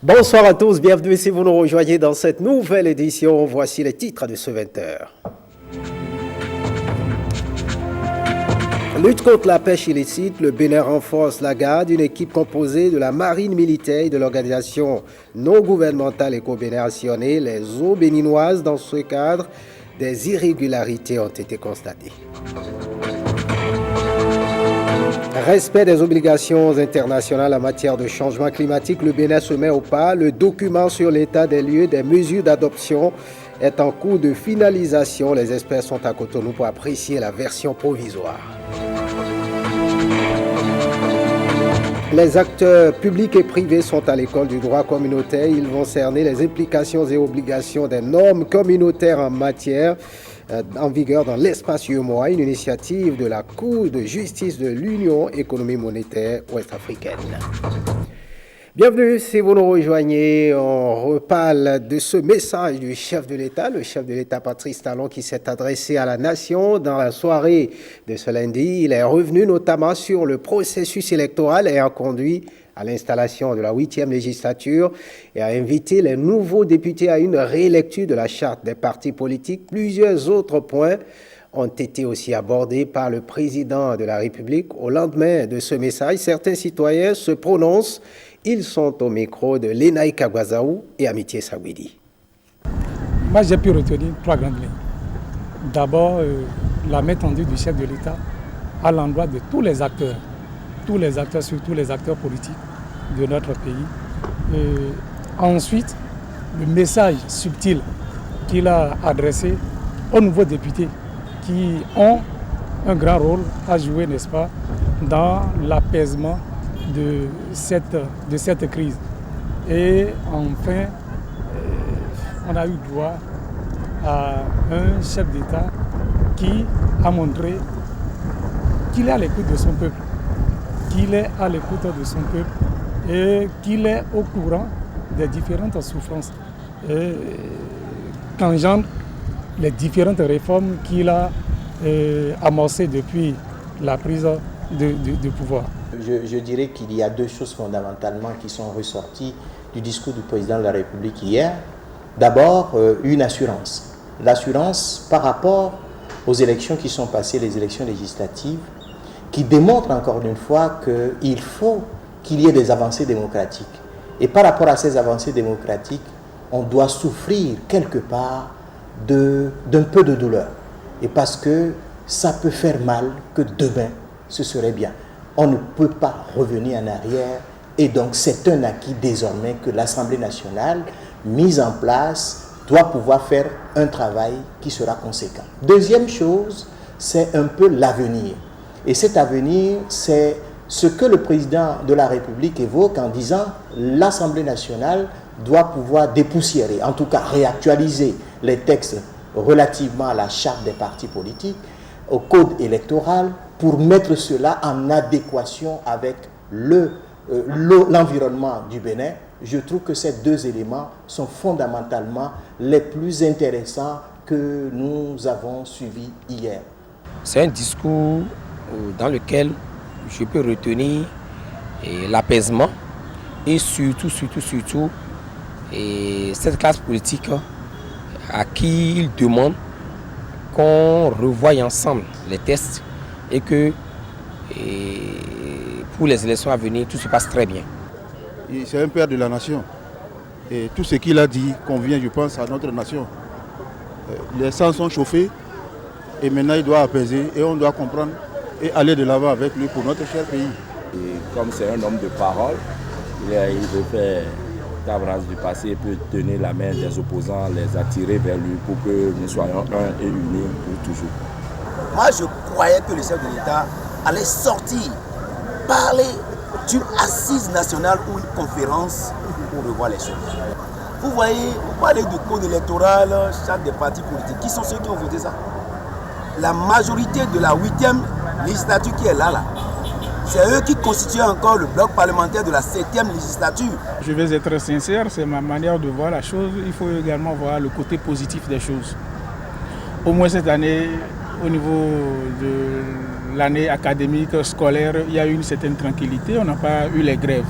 Bonsoir à tous, bienvenue si vous nous rejoignez dans cette nouvelle édition. Voici les titres de ce 20h. Lutte contre la pêche illicite, le Bénin renforce la garde, une équipe composée de la marine militaire et de l'organisation non gouvernementale éco-bénéationnée, les eaux béninoises. Dans ce cadre, des irrégularités ont été constatées. Respect des obligations internationales en matière de changement climatique, le Bénin se met au pas. Le document sur l'état des lieux des mesures d'adoption est en cours de finalisation. Les experts sont à Cotonou pour apprécier la version provisoire. Les acteurs publics et privés sont à l'école du droit communautaire. Ils vont cerner les implications et obligations des normes communautaires en vigueur dans l'espace UEMOA, une initiative de la Cour de justice de l'Union économique monétaire ouest-africaine. Bienvenue si vous nous rejoignez. On reparle de ce message du chef de l'État, le chef de l'État Patrice Talon, qui s'est adressé à la nation dans la soirée de ce lundi. Il est revenu notamment sur le processus électoral ayant conduit à l'installation de la 8e législature et a invité les nouveaux députés à une rélecture de la charte des partis politiques. Plusieurs autres points ont été aussi abordés par le président de la République. Au lendemain de ce message, certains citoyens se prononcent. Ils sont au micro de Lenaï Kagwazaou et Amitié Sagwidi. Moi, j'ai pu retenir trois grandes lignes. D'abord, la main tendue du chef de l'État à l'endroit de tous les acteurs, surtout les acteurs politiques de notre pays. Ensuite, le message subtil qu'il a adressé aux nouveaux députés qui ont un grand rôle à jouer, n'est-ce pas, dans l'apaisement de cette crise. Et enfin, on a eu droit à un chef d'État qui a montré qu'il est à l'écoute de son peuple, et qu'il est au courant des différentes souffrances qu'engendrent les différentes réformes qu'il a amorcées depuis la prise de pouvoir. Je dirais qu'il y a deux choses fondamentalement qui sont ressorties du discours du président de la République hier. D'abord, une assurance. L'assurance par rapport aux élections qui sont passées, les élections législatives, qui démontrent encore une fois qu'il faut qu'il y ait des avancées démocratiques. Et par rapport à ces avancées démocratiques, on doit souffrir quelque part d'un peu de douleur. Et parce que ça peut faire mal que demain, ce serait bien. On ne peut pas revenir en arrière et donc c'est un acquis désormais que l'Assemblée nationale, mise en place, doit pouvoir faire un travail qui sera conséquent. Deuxième chose, c'est un peu l'avenir. Et cet avenir, c'est ce que le président de la République évoque en disant l'Assemblée nationale doit pouvoir dépoussiérer, en tout cas réactualiser les textes relativement à la charte des partis politiques, au code électoral, pour mettre cela en adéquation avec l'environnement du Bénin. Je trouve que ces deux éléments sont fondamentalement les plus intéressants que nous avons suivis hier. C'est un discours dans lequel je peux retenir l'apaisement et surtout cette classe politique à qui il demande qu'on revoie ensemble les tests et que pour les élections à venir, tout se passe très bien. C'est un père de la nation. Et tout ce qu'il a dit convient, je pense, à notre nation. Les sangs sont chauffés et maintenant il doit apaiser et on doit comprendre et aller de l'avant avec lui pour notre cher pays. Et comme c'est un homme de parole, il veut faire table rase du passé, il peut tenir la main des opposants, les attirer vers lui pour que nous soyons un et unis pour toujours. Moi, je croyais que le chef de l'État allait sortir, parler d'une assise nationale ou une conférence pour revoir les choses. Vous voyez, vous parlez du code électoral, charte des partis politiques. Qui sont ceux qui ont voté ça? La majorité de la 8e législature qui est là. C'est eux qui constituent encore le bloc parlementaire de la 7e législature. Je vais être sincère, c'est ma manière de voir la chose. Il faut également voir le côté positif des choses. Au moins cette année, au niveau de l'année académique, scolaire, il y a eu une certaine tranquillité. On n'a pas eu les grèves.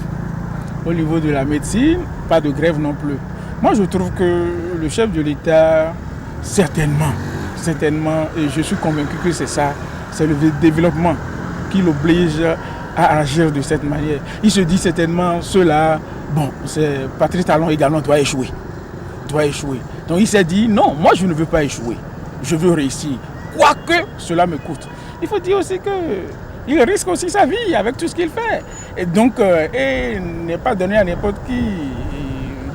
au niveau de la médecine, pas de grève non plus. Moi, je trouve que le chef de l'État, certainement, et je suis convaincu que c'est ça, c'est le développement qui l'oblige à agir de cette manière. Il se dit certainement, cela, c'est Patrice Talon également doit échouer. Donc il s'est dit, non, moi je ne veux pas échouer, je veux réussir, quoi que cela me coûte. Il faut dire aussi qu'il risque aussi sa vie avec tout ce qu'il fait. Et donc, n'est pas donné à n'importe qui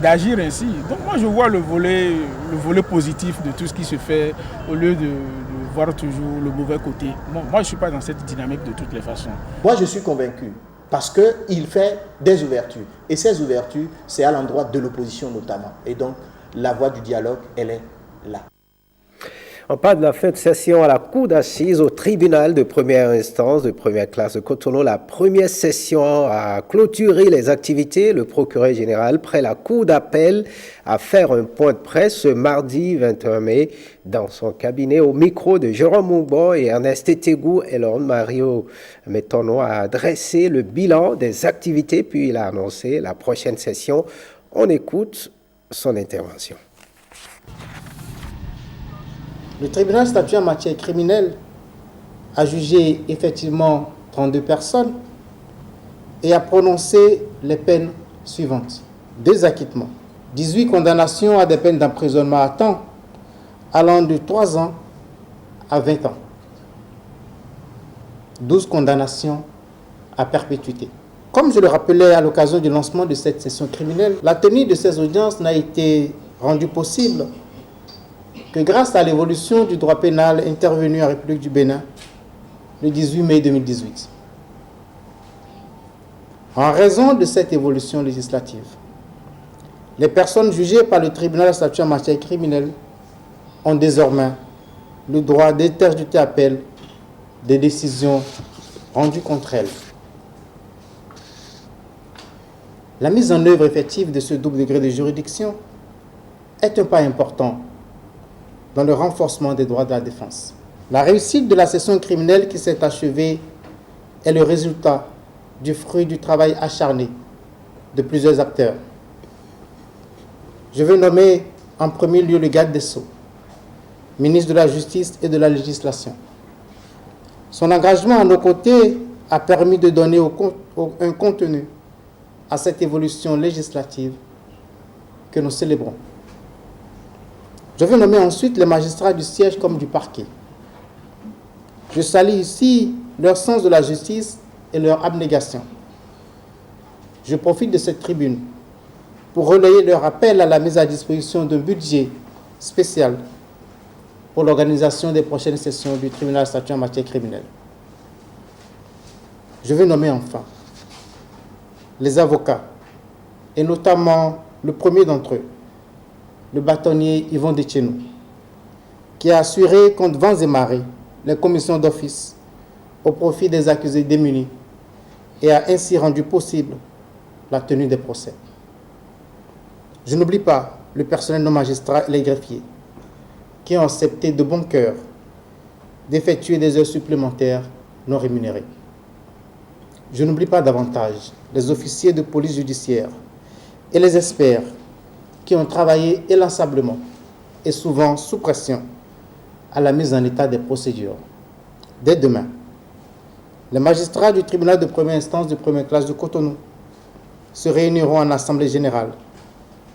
d'agir ainsi. Donc moi je vois le volet positif de tout ce qui se fait au lieu de voir toujours le mauvais côté. Moi je ne suis pas dans cette dynamique de toutes les façons. Moi je suis convaincu parce qu'il fait des ouvertures. Et ces ouvertures, c'est à l'endroit de l'opposition notamment. Et donc la voie du dialogue, elle est là. On parle de la fin de session à la cour d'assises au tribunal de première instance de première classe de Cotonou. La première session a clôturé les activités. Le procureur général près la cour d'appel à faire un point de presse ce mardi 21 mai dans son cabinet au micro de Jérôme Moumbo et Ernest Etegou. Elon Mario Metono a dressé le bilan des activités puis il a annoncé la prochaine session. On écoute son intervention. Le tribunal statuant en matière criminelle a jugé effectivement 32 personnes et a prononcé les peines suivantes. 2 acquittements, 18 condamnations à des peines d'emprisonnement à temps allant de 3 ans à 20 ans, 12 condamnations à perpétuité. Comme je le rappelais à l'occasion du lancement de cette session criminelle, la tenue de ces audiences n'a été rendue possible que grâce à l'évolution du droit pénal intervenue en République du Bénin le 18 mai 2018. En raison de cette évolution législative, les personnes jugées par le tribunal statuant en matière criminelle ont désormais le droit d'interjeter appel des décisions rendues contre elles. La mise en œuvre effective de ce double degré de juridiction est un pas important dans le renforcement des droits de la défense. La réussite de la session criminelle qui s'est achevée est le résultat du fruit du travail acharné de plusieurs acteurs. Je veux nommer en premier lieu le garde des Sceaux, ministre de la Justice et de la Législation. Son engagement à nos côtés a permis de donner un contenu à cette évolution législative que nous célébrons. Je vais nommer ensuite les magistrats du siège comme du parquet. Je salue ici leur sens de la justice et leur abnégation. Je profite de cette tribune pour relayer leur appel à la mise à disposition d'un budget spécial pour l'organisation des prochaines sessions du tribunal statuant en matière criminelle. Je vais nommer enfin les avocats, et notamment le premier d'entre eux, le bâtonnier Yvon Detchenou, qui a assuré contre vents et marées les commissions d'office au profit des accusés démunis et a ainsi rendu possible la tenue des procès. Je n'oublie pas le personnel non magistrat et les greffiers qui ont accepté de bon cœur d'effectuer des heures supplémentaires non rémunérées. Je n'oublie pas davantage les officiers de police judiciaire et les experts qui ont travaillé inlassablement et souvent sous pression à la mise en état des procédures. Dès demain, les magistrats du tribunal de première instance de première classe de Cotonou se réuniront en assemblée générale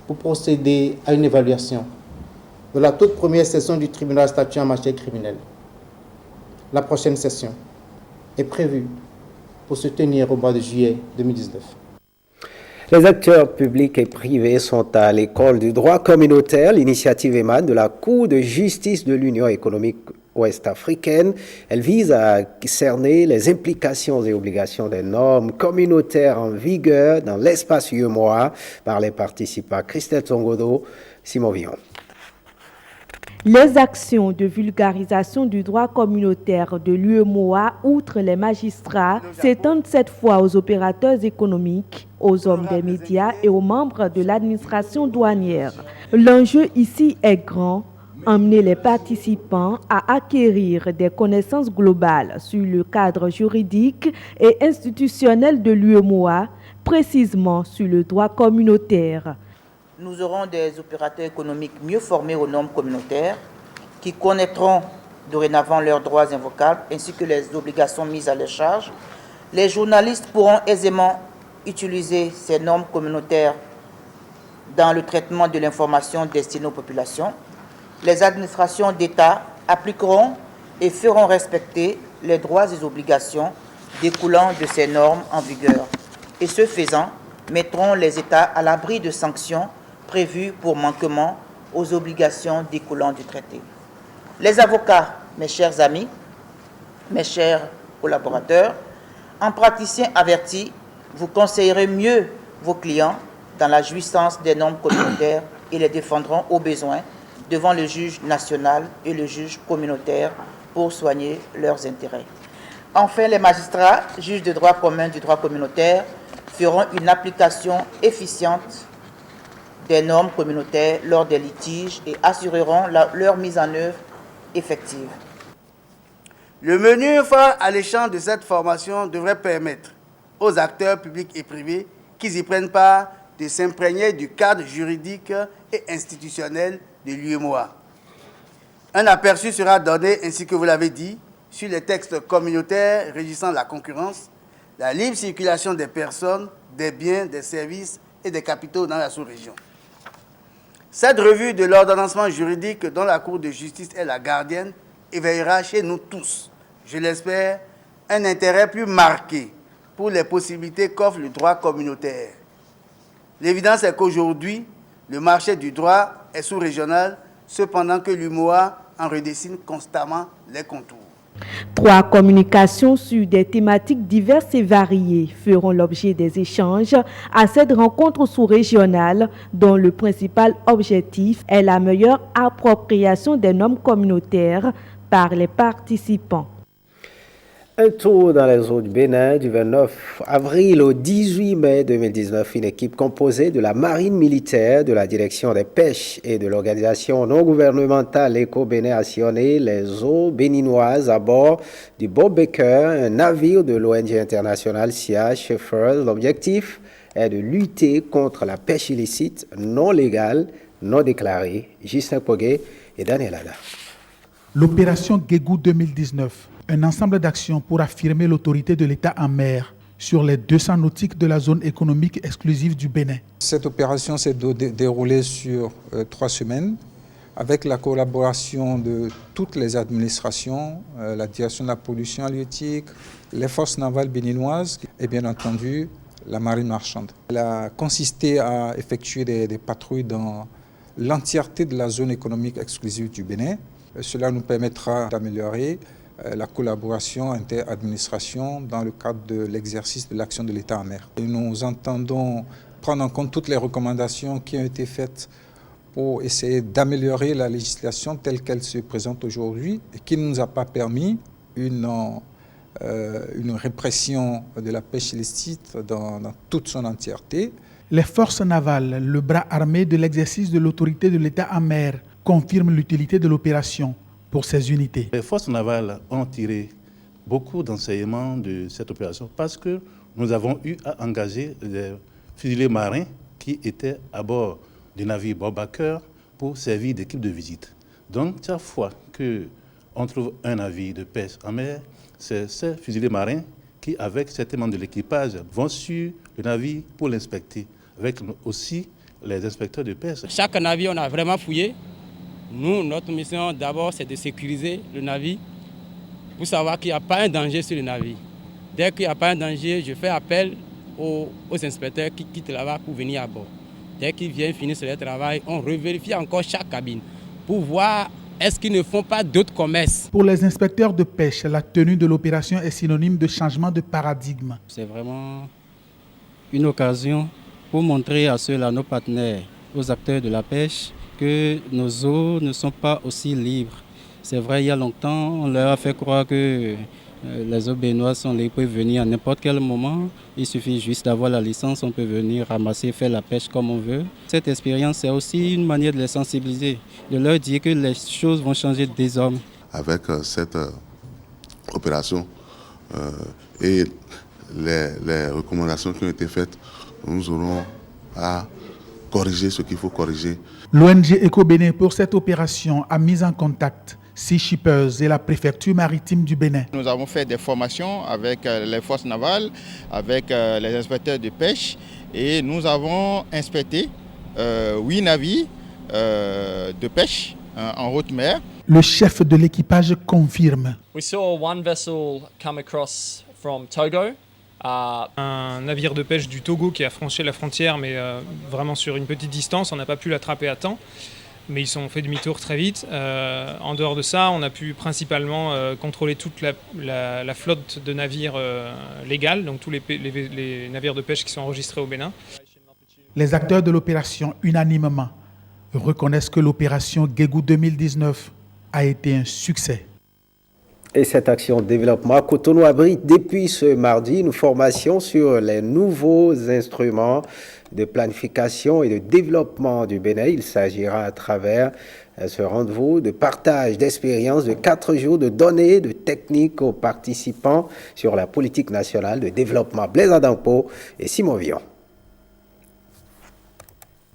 pour procéder à une évaluation de la toute première session du tribunal statuant en matière criminelle. La prochaine session est prévue pour se tenir au mois de juillet 2019. Les acteurs publics et privés sont à l'école du droit communautaire. L'initiative émane de la Cour de justice de l'Union économique ouest-africaine. Elle vise à cerner les implications et obligations des normes communautaires en vigueur dans l'espace UEMOA par les participants. Christelle Tsongodo, Simon Villon. Les actions de vulgarisation du droit communautaire de l'UEMOA, outre les magistrats, s'étendent cette fois aux opérateurs économiques, aux hommes des médias et aux membres de l'administration douanière. L'enjeu ici est grand, emmener les participants à acquérir des connaissances globales sur le cadre juridique et institutionnel de l'UEMOA, précisément sur le droit communautaire. Nous aurons des opérateurs économiques mieux formés aux normes communautaires qui connaîtront dorénavant leurs droits invocables ainsi que les obligations mises à leur charge. Les journalistes pourront aisément utiliser ces normes communautaires dans le traitement de l'information destinée aux populations. Les administrations d'État appliqueront et feront respecter les droits et obligations découlant de ces normes en vigueur et ce faisant, mettront les États à l'abri de sanctions prévues pour manquement aux obligations découlant du traité. Les avocats, mes chers amis, mes chers collaborateurs, en praticien averti, vous conseillerez mieux vos clients dans la jouissance des normes communautaires et les défendront au besoin devant le juge national et le juge communautaire pour soigner leurs intérêts. Enfin, les magistrats, juges de droit commun du droit communautaire, feront une application efficiente des normes communautaires lors des litiges et assureront leur mise en œuvre effective. Le menu phare alléchant de cette formation devrait permettre aux acteurs publics et privés qui y prennent part de s'imprégner du cadre juridique et institutionnel de l'UEMOA. Un aperçu sera donné, ainsi que vous l'avez dit, sur les textes communautaires régissant la concurrence, la libre circulation des personnes, des biens, des services et des capitaux dans la sous-région. Cette revue de l'ordonnancement juridique dont la Cour de justice est la gardienne éveillera chez nous tous, je l'espère, un intérêt plus marqué pour les possibilités qu'offre le droit communautaire. L'évidence est qu'aujourd'hui, le marché du droit est sous-régional, cependant que l'UMOA en redessine constamment les contours. 3 communications sur des thématiques diverses et variées feront l'objet des échanges à cette rencontre sous-régionale dont le principal objectif est la meilleure appropriation des normes communautaires par les participants. Un tour dans les eaux du Bénin du 29 avril au 18 mai 2019. Une équipe composée de la marine militaire, de la direction des pêches et de l'organisation non gouvernementale Éco-Bénin a sillonné les eaux béninoises à bord du Bob Baker, un navire de l'ONG internationale Sea Shepherd. L'objectif est de lutter contre la pêche illicite, non légale, non déclarée. Justin Poguet et Daniel Ada. L'opération Guégou 2019, un ensemble d'actions pour affirmer l'autorité de l'État en mer sur les 200 nautiques de la zone économique exclusive du Bénin. Cette opération s'est déroulée sur 3 semaines avec la collaboration de toutes les administrations, la direction de la pollution halieutique, les forces navales béninoises et bien entendu la marine marchande. Elle a consisté à effectuer des patrouilles dans l'entièreté de la zone économique exclusive du Bénin. Cela nous permettra d'améliorer la collaboration inter-administration dans le cadre de l'exercice de l'action de l'État en mer. Et nous entendons prendre en compte toutes les recommandations qui ont été faites pour essayer d'améliorer la législation telle qu'elle se présente aujourd'hui et qui ne nous a pas permis une répression de la pêche illicite dans toute son entièreté. Les forces navales, le bras armé de l'exercice de l'autorité de l'État en mer, confirment l'utilité de l'opération pour ces unités. Les forces navales ont tiré beaucoup d'enseignements de cette opération parce que nous avons eu à engager des fusiliers marins qui étaient à bord du navire Bob Baker pour servir d'équipe de visite. Donc, chaque fois qu'on trouve un navire de pêche en mer, c'est ces fusiliers marins qui, avec certains membres de l'équipage, vont sur le navire pour l'inspecter, avec aussi les inspecteurs de pêche. Chaque navire, on a vraiment fouillé. Nous, notre mission d'abord, c'est de sécuriser le navire pour savoir qu'il n'y a pas un danger sur le navire. Dès qu'il n'y a pas un danger, je fais appel aux inspecteurs qui quittent là-bas pour venir à bord. Dès qu'ils viennent finir leur travail, on revérifie encore chaque cabine pour voir est-ce qu'ils ne font pas d'autres commerces. Pour les inspecteurs de pêche, la tenue de l'opération est synonyme de changement de paradigme. C'est vraiment une occasion pour montrer à ceux-là, nos partenaires, aux acteurs de la pêche, que nos eaux ne sont pas aussi libres. C'est vrai, il y a longtemps, on leur a fait croire que les eaux béninoises sont libres, peuvent venir à n'importe quel moment. Il suffit juste d'avoir la licence, on peut venir ramasser, faire la pêche comme on veut. Cette expérience, c'est aussi une manière de les sensibiliser, de leur dire que les choses vont changer désormais. Avec cette opération et les recommandations qui ont été faites, nous aurons à corriger ce qu'il faut corriger. L'ONG Eco-Bénin pour cette opération a mis en contact Sea Shippers et la préfecture maritime du Bénin. Nous avons fait des formations avec les forces navales, avec les inspecteurs de pêche et nous avons inspecté 8 navires de pêche en haute mer. Le chef de l'équipage confirme. We saw one vessel come across from Togo. Un navire de pêche du Togo qui a franchi la frontière, mais vraiment sur une petite distance. On n'a pas pu l'attraper à temps, mais ils ont fait demi-tour très vite. En dehors de ça, on a pu principalement contrôler toute la flotte de navires légaux, donc tous les navires de pêche qui sont enregistrés au Bénin. Les acteurs de l'opération, unanimement, reconnaissent que l'opération Guégou 2019 a été un succès. Et cette action de développement, Cotonou abrite depuis ce mardi une formation sur les nouveaux instruments de planification et de développement du Bénin. Il s'agira à travers ce rendez-vous de partage d'expériences de 4 jours de données, de techniques aux participants sur la politique nationale de développement. Blaise Adampo et Simon Vion.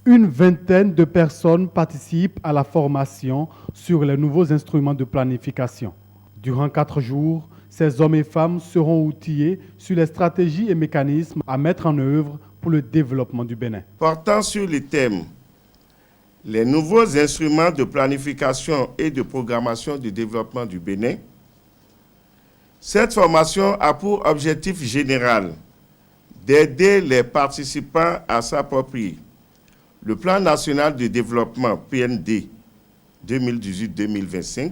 Une vingtaine de personnes participent à la formation sur les nouveaux instruments de planification. Durant 4 jours, ces hommes et femmes seront outillés sur les stratégies et mécanismes à mettre en œuvre pour le développement du Bénin. Portant sur les thèmes les nouveaux instruments de planification et de programmation du développement du Bénin, cette formation a pour objectif général d'aider les participants à s'approprier le Plan national de développement PND 2018-2025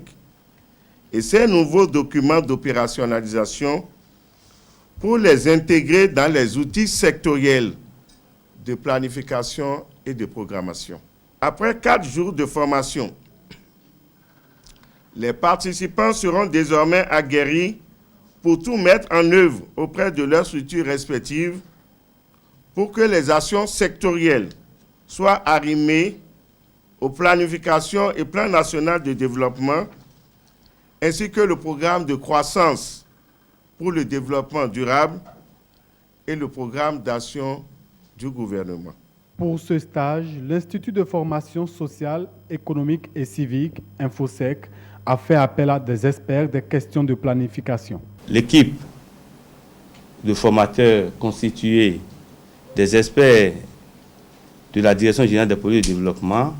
et ces nouveaux documents d'opérationnalisation pour les intégrer dans les outils sectoriels de planification et de programmation. Après 4 jours de formation, les participants seront désormais aguerris pour tout mettre en œuvre auprès de leurs structures respectives pour que les actions sectorielles soient arrimées aux planifications et plans national de développement ainsi que le programme de croissance pour le développement durable et le programme d'action du gouvernement. Pour ce stage, l'Institut de formation sociale, économique et civique, InfoSec, a fait appel à des experts des questions de planification. L'équipe de formateurs constituée des experts de la Direction générale des politiques de développement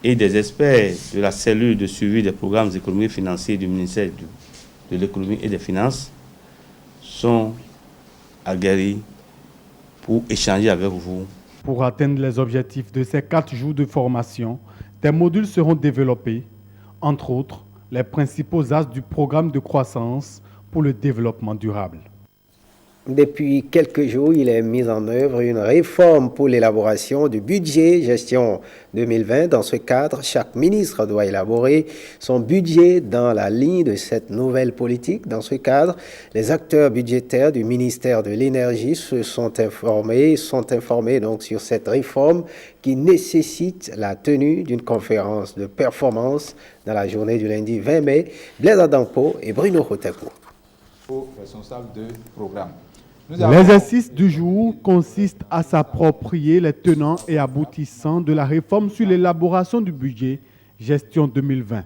et des experts de la cellule de suivi des programmes économiques et financiers du ministère de l'économie et des finances sont aguerris pour échanger avec vous. Pour atteindre les objectifs de ces 4 jours de formation, des modules seront développés, entre autres les principaux axes du programme de croissance pour le développement durable. Depuis quelques jours, il est mis en œuvre une réforme pour l'élaboration du budget gestion 2020. Dans ce cadre, chaque ministre doit élaborer son budget dans la ligne de cette nouvelle politique. Dans ce cadre, les acteurs budgétaires du ministère de l'Énergie sont informés donc sur cette réforme qui nécessite la tenue d'une conférence de performance dans la journée du lundi 20 mai. Blaise Adampo et Bruno Rotepo. Responsable de programme. L'exercice du jour consiste à s'approprier les tenants et aboutissants de la réforme sur l'élaboration du budget gestion 2020.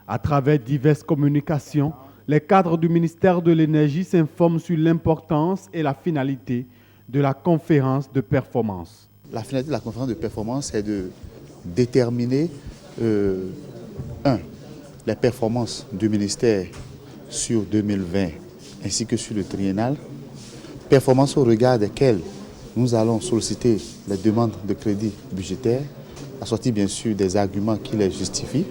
À travers diverses communications, les cadres du ministère de l'Énergie s'informent sur l'importance et la finalité de la conférence de performance. La finalité de la conférence de performance est de déterminer, les performances du ministère sur 2020 ainsi que sur le triennal, performances au regard desquelles nous allons solliciter les demandes de crédit budgétaire, assorties bien sûr des arguments qui les justifient,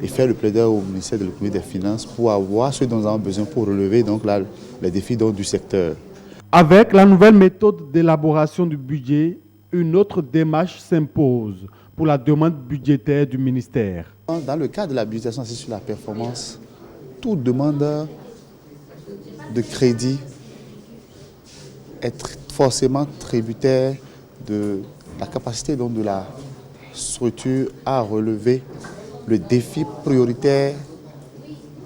et faire le plaidoyer au ministère de l'économie et des finances pour avoir ce dont nous avons besoin pour relever donc les défis du secteur. Avec la nouvelle méthode d'élaboration du budget, une autre démarche s'impose pour la demande budgétaire du ministère. Dans le cadre de la budgétisation sur la performance, tout demandeur de crédit est forcément tributaire de la capacité donc de la structure à relever le défi prioritaire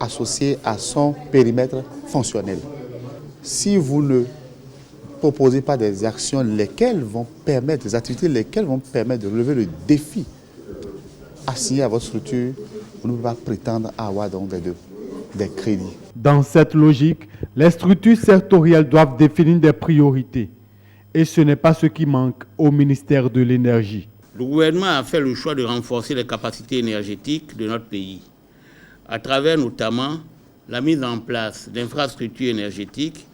associé à son périmètre fonctionnel. si vous ne proposez pas des actions lesquelles vont permettre, des activités lesquelles vont permettre de relever le défi assigné à votre structure, vous ne pouvez pas prétendre à avoir donc des crédits. Dans cette logique, les structures sectorielles doivent définir des priorités. Et ce n'est pas ce qui manque au ministère de l'Énergie. Le gouvernement a fait le choix de renforcer les capacités énergétiques de notre pays, à travers notamment la mise en place d'infrastructures énergétiques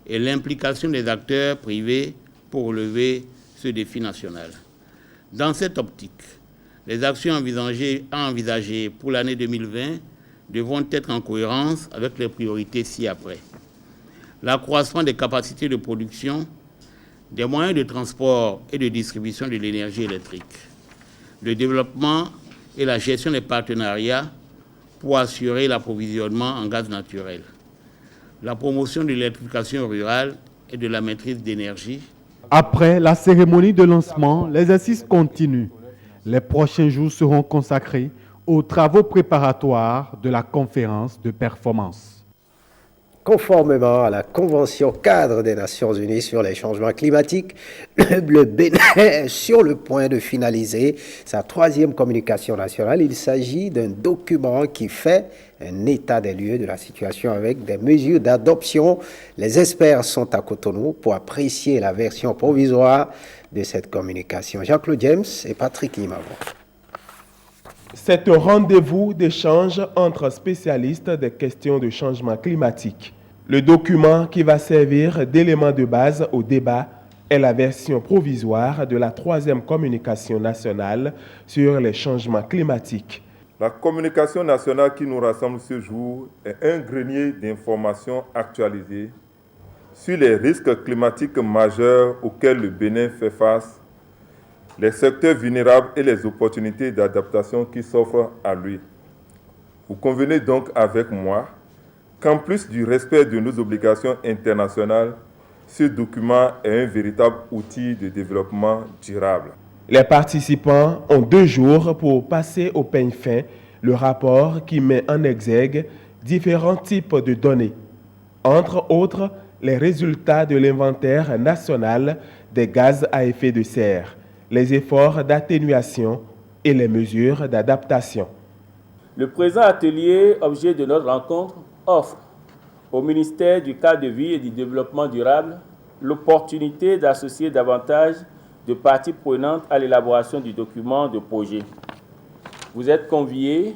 et l'implication des acteurs privés pour relever ce défi national. Dans cette optique, les actions envisagées pour l'année 2020 devront être en cohérence avec les priorités ci-après. L'accroissement des capacités de production, des moyens de transport et de distribution de l'énergie électrique, le développement et la gestion des partenariats pour assurer l'approvisionnement en gaz naturel, la promotion de l'électrification rurale et de la maîtrise d'énergie. Après la cérémonie de lancement, les assises continuent. Les prochains jours seront consacrés aux travaux préparatoires de la conférence de performance. Conformément à la Convention cadre des Nations Unies sur les changements climatiques, le Bénin est sur le point de finaliser sa 3e communication nationale. Il s'agit d'un document qui fait un état des lieux de la situation avec des mesures d'adoption. Les experts sont à Cotonou pour apprécier la version provisoire de cette communication. Jean-Claude James et Patrick Imavon. C'est un rendez-vous d'échange entre spécialistes des questions de changement climatique. Le document qui va servir d'élément de base au débat est la version provisoire de la 3e communication nationale sur les changements climatiques. La communication nationale qui nous rassemble ce jour est un grenier d'informations actualisées sur les risques climatiques majeurs auxquels le Bénin fait face, les secteurs vulnérables et les opportunités d'adaptation qui s'offrent à lui. Vous convenez donc avec moi qu'en plus du respect de nos obligations internationales, ce document est un véritable outil de développement durable. Les participants ont 2 jours pour passer au peigne fin le rapport qui met en exergue différents types de données, entre autres les résultats de l'inventaire national des gaz à effet de serre, les efforts d'atténuation et les mesures d'adaptation. Le présent atelier, objet de notre rencontre, offre au ministère du cadre de vie et du développement durable l'opportunité d'associer davantage de parties prenantes à l'élaboration du document de projet. Vous êtes conviés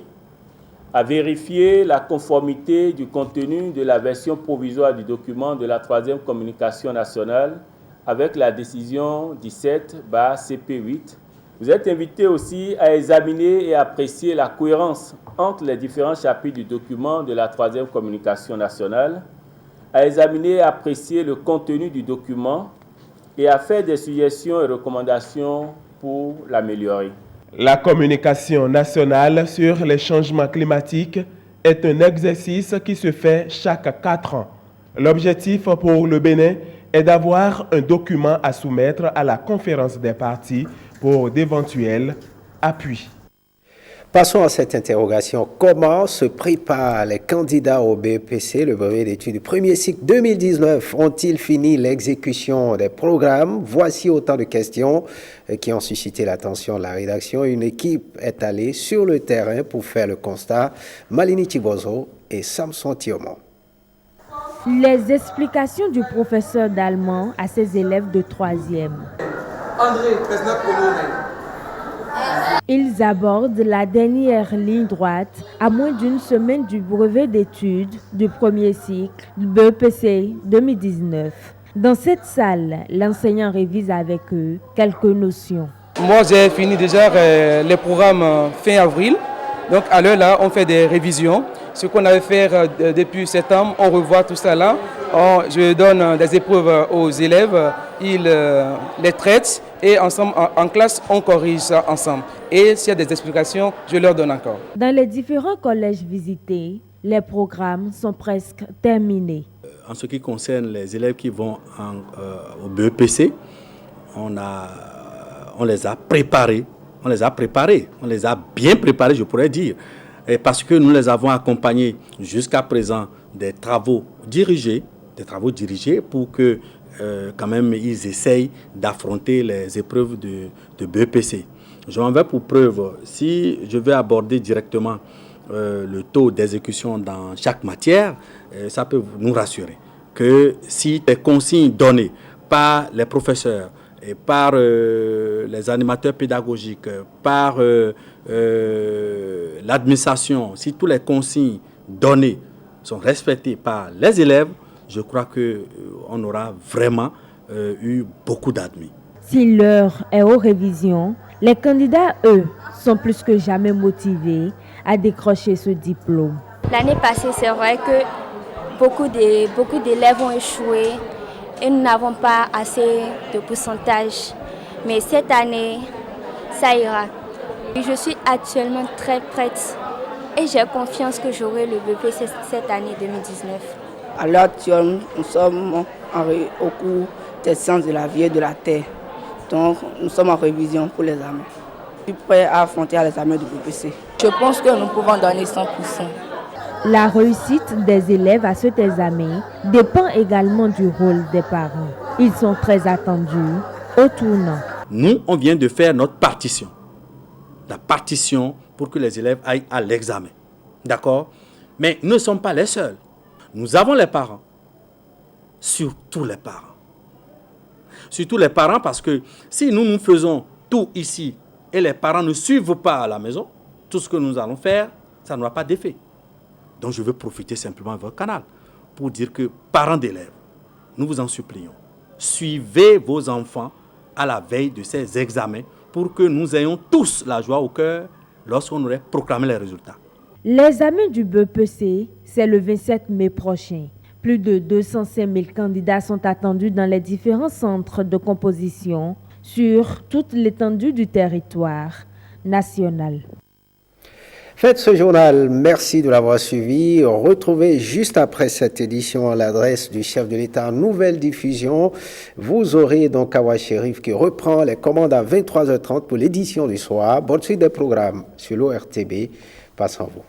à vérifier la conformité du contenu de la version provisoire du document de la 3e communication nationale avec la décision 17/CP8. Vous êtes invités aussi à examiner et apprécier la cohérence entre les différents chapitres du document de la 3e communication nationale, à examiner et apprécier le contenu du document et à faire des suggestions et recommandations pour l'améliorer. La communication nationale sur les changements climatiques est un exercice qui se fait chaque 4 ans. L'objectif pour le Bénin est d'avoir un document à soumettre à la conférence des parties pour d'éventuels appuis. Passons à cette interrogation. Comment se préparent les candidats au BEPC, le brevet d'études du premier cycle 2019? Ont-ils fini l'exécution des programmes? Voici autant de questions qui ont suscité l'attention de la rédaction. Une équipe est allée sur le terrain pour faire le constat. Malini Tibozo et Samson Thiomon. Les explications du professeur d'allemand à ses élèves de 3e. Ils abordent la dernière ligne droite à moins d'une semaine du brevet d'études du premier cycle BEPC 2019. Dans cette salle, l'enseignant révise avec eux quelques notions. Moi, j'ai fini déjà les programmes fin avril. Donc à l'heure là, on fait des révisions. Ce qu'on avait fait depuis septembre, on revoit tout ça là. Je donne des épreuves aux élèves, ils les traitent et ensemble, en classe, on corrige ça ensemble. Et s'il y a des explications, je leur donne encore. Dans les différents collèges visités, les programmes sont presque terminés. En ce qui concerne les élèves qui vont au BEPC, on les a préparés. On les a bien préparés, je pourrais dire. Et parce que nous les avons accompagnés jusqu'à présent des travaux dirigés des travaux dirigés pour que quand même ils essayent d'affronter les épreuves de BEPC. Je m'en vais pour preuve, si je vais aborder directement le taux d'exécution dans chaque matière, ça peut nous rassurer que si les consignes données par les professeurs et par les animateurs pédagogiques, par l'administration, si toutes les consignes données sont respectées par les élèves, je crois qu'on aura vraiment eu beaucoup d'admis. Si l'heure est aux révisions, les candidats, eux, sont plus que jamais motivés à décrocher ce diplôme. L'année passée, c'est vrai que beaucoup d'élèves ont échoué et nous n'avons pas assez de pourcentage. Mais cette année, ça ira. Je suis actuellement très prête et j'ai confiance que j'aurai le BEPC cette année 2019. À l'heure actuelle, nous sommes au cours des sciences de la vie et de la terre. Donc, nous sommes en révision pour l'examen. Je suis prêt à affronter l'examen du BEPC. Je pense que nous pouvons donner 100%. La réussite des élèves à cet examen dépend également du rôle des parents. Ils sont très attendus au tournant. Nous, on vient de faire notre partition. La partition pour que les élèves aillent à l'examen. D'accord? Mais nous ne sommes pas les seuls. Nous avons les parents. Surtout les parents. Surtout les parents parce que si nous faisons tout ici et les parents ne suivent pas à la maison, tout ce que nous allons faire, ça n'aura pas d'effet. Donc je veux profiter simplement de votre canal pour dire que parents d'élèves, nous vous en supplions, suivez vos enfants à la veille de ces examens pour que nous ayons tous la joie au cœur lorsqu'on aurait proclamé les résultats. L'examen du BEPC, c'est le 27 mai prochain. Plus de 205 000 candidats sont attendus dans les différents centres de composition sur toute l'étendue du territoire national. Faites ce journal, merci de l'avoir suivi. Retrouvez juste après cette édition l'adresse du chef de l'État Nouvelle Diffusion. Vous aurez donc Awa Chérif qui reprend les commandes à 23h30 pour l'édition du soir. Bonne suite des programmes sur l'ORTB. Passe en vous.